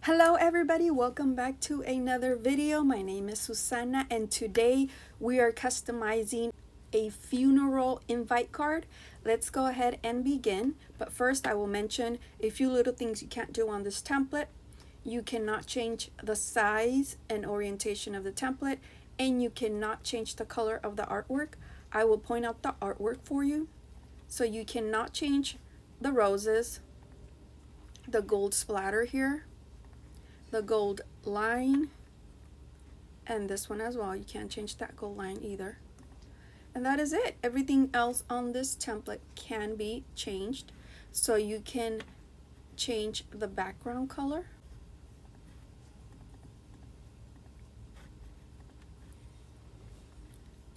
Hello everybody, welcome back to another video. My name is Susana and today we are customizing a funeral invite card. Let's go ahead and begin. But first I will mention a few little things you can't do on this template. You cannot change the size and orientation of the template, and you cannot change the color of the artwork. I will point out the artwork for you. So you cannot change the roses, the gold splatter here, the gold line, and this one as well. You can't change that gold line either. And that is it. Everything else on this template can be changed. So you can change the background color.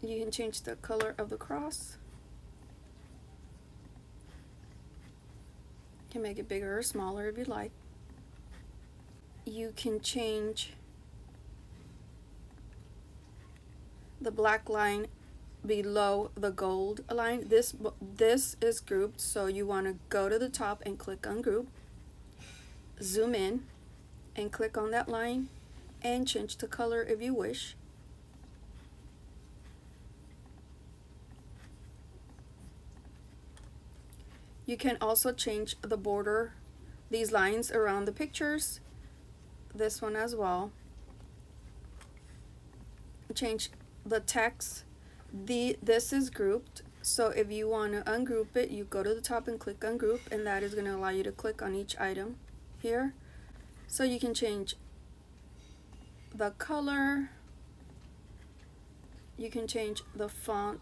You can change the color of the cross. You can make it bigger or smaller if you like. You can change the black line below the gold line. This is grouped, so you want to go to the top and click on group, zoom in and click on that line and change the color if you wish. You can also change the border, these lines around the pictures, this one as well. Change the text. This is grouped, so if you want to ungroup it, you go to the top and click ungroup, and that is going to allow you to click on each item here. So you can change the color, you can change the font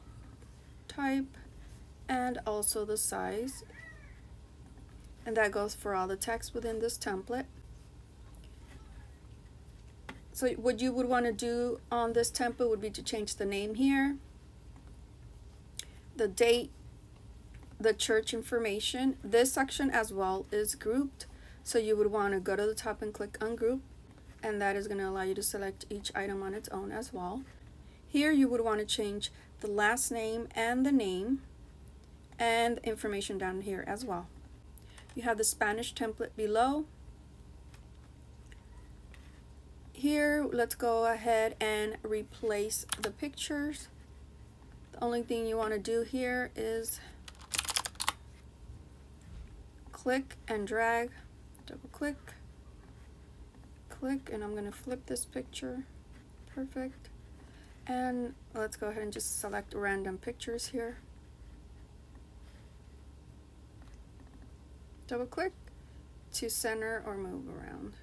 type, and also the size, and that goes for all the text within this template. So what you would want to do on this template would be to change the name here, the date, the church information. This section as well is grouped, so you would want to go to the top and click ungroup, and that is going to allow you to select each item on its own as well. Here you would want to change the last name and the name and information down here as well. You have the Spanish template below. Here, let's go ahead and replace the pictures. The only thing you want to do here is click and drag, double click, click, and I'm going to flip this picture. Perfect. And let's go ahead and just select random pictures here. Double click to center or move around.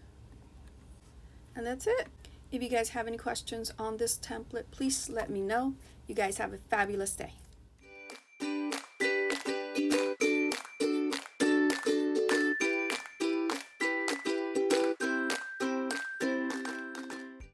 And that's it. If you guys have any questions on this template, please let me know. You guys have a fabulous day.